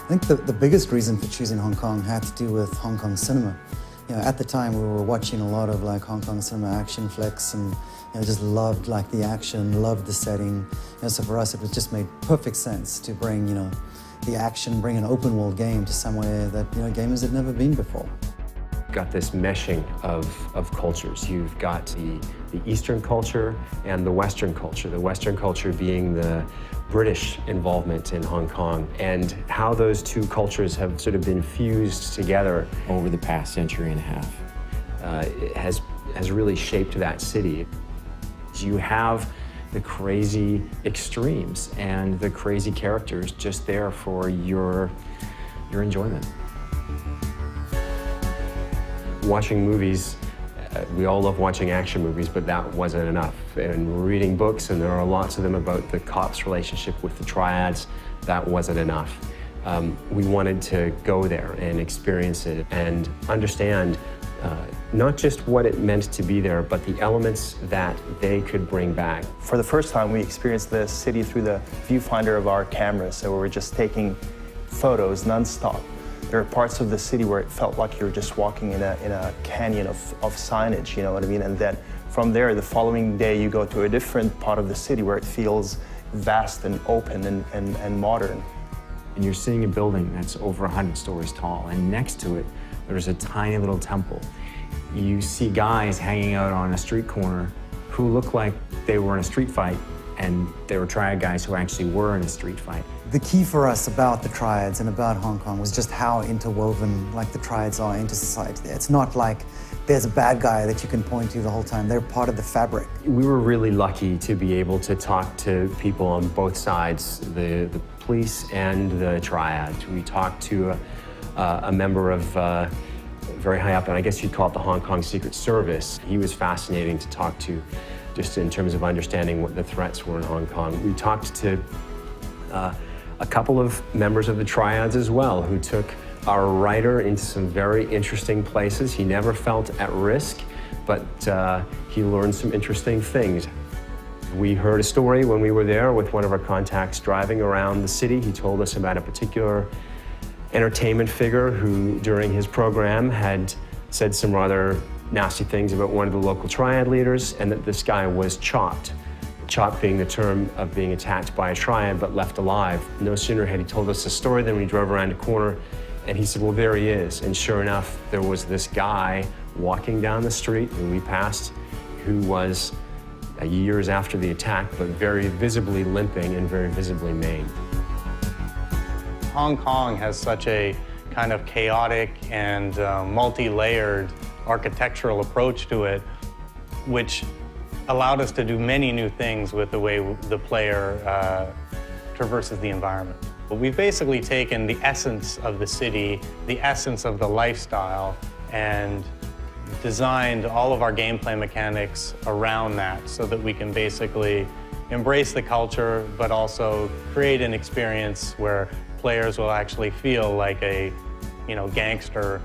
I think the biggest reason for choosing Hong Kong had to do with Hong Kong cinema. You know, at the time we were watching a lot of like Hong Kong cinema action flicks and just loved like the action, loved the setting. So for us it was just made perfect sense to bring the action, bring an open world game to somewhere that gamers had never been before. Got this meshing of cultures. You've got the Eastern culture and the Western culture. The Western culture being the British involvement in Hong Kong, and how those two cultures have sort of been fused together over the past century and a half. It has really shaped that city. You have the crazy extremes and the crazy characters just there for your enjoyment. Watching movies, we all love watching action movies, but that wasn't enough. And reading books, and there are lots of them about the cops' relationship with the triads, that wasn't enough. We wanted to go there and experience it and understand not just what it meant to be there, but the elements that they could bring back. For the first time, we experienced the city through the viewfinder of our cameras, so we were just taking photos non-stop. There are parts of the city where it felt like you're just walking in a canyon of signage, you know what I mean? And then from there, the following day, you go to a different part of the city where it feels vast and open and modern. And you're seeing a building that's over 100 stories tall, and next to it, there's a tiny little temple. You see guys hanging out on a street corner who look like they were in a street fight, and they were triad guys who actually were in a street fight. The key for us about the triads and about Hong Kong was just how interwoven like the triads are into society there. It's not like there's a bad guy that you can point to the whole time. They're part of the fabric. We were really lucky to be able to talk to people on both sides, the police and the triads. We talked to a member of very high up, and I guess you'd call it the Hong Kong Secret Service. He was fascinating to talk to, just in terms of understanding what the threats were in Hong Kong. We talked to a couple of members of the triads as well, who took our writer into some very interesting places. He never felt at risk, but he learned some interesting things. We heard a story when we were there with one of our contacts driving around the city. He told us about a particular entertainment figure who, during his program, had said some rather nasty things about one of the local triad leaders, and that this guy was chopped. Chopped being the term of being attacked by a triad but left alive. No sooner had he told us the story than we drove around a corner and he said, well, there he is. And sure enough, there was this guy walking down the street who we passed, who was years after the attack, but very visibly limping and very visibly maimed. Hong Kong has such a kind of chaotic and multi-layered architectural approach to it, which allowed us to do many new things with the way the player traverses the environment. But we've basically taken the essence of the city, the essence of the lifestyle, and designed all of our gameplay mechanics around that so that we can basically embrace the culture, but also create an experience where players will actually feel like a, gangster.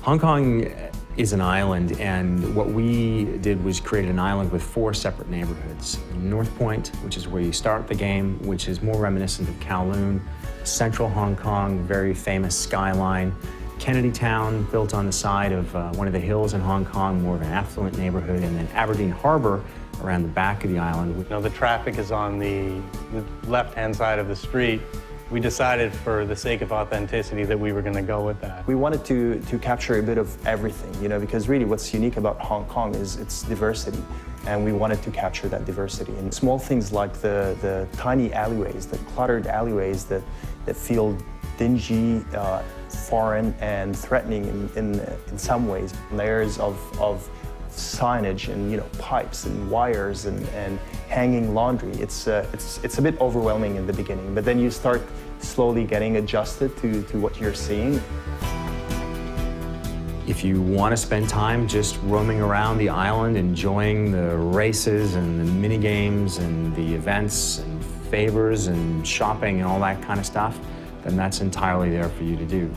Hong Kong is an island, and what we did was create an island with 4 separate neighborhoods. North Point, which is where you start the game, which is more reminiscent of Kowloon. Central Hong Kong, very famous skyline. Kennedy Town, built on the side of one of the hills in Hong Kong, more of an affluent neighborhood. And then Aberdeen Harbor, around the back of the island. The traffic is on the left-hand side of the street. We decided, for the sake of authenticity, that we were going to go with that. We wanted to capture a bit of everything, because really what's unique about Hong Kong is its diversity, and we wanted to capture that diversity. And small things like the tiny alleyways, the cluttered alleyways that feel dingy, foreign, and threatening in some ways. Layers of signage and pipes and wires and hanging laundry. It's a bit overwhelming in the beginning, but then you start slowly getting adjusted to what you're seeing. If you want to spend time just roaming around the island, enjoying the races and the mini games and the events and favors and shopping and all that kind of stuff, then that's entirely there for you to do.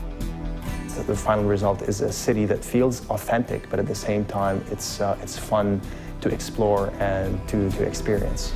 The final result is a city that feels authentic, but at the same time, it's fun to explore and to experience.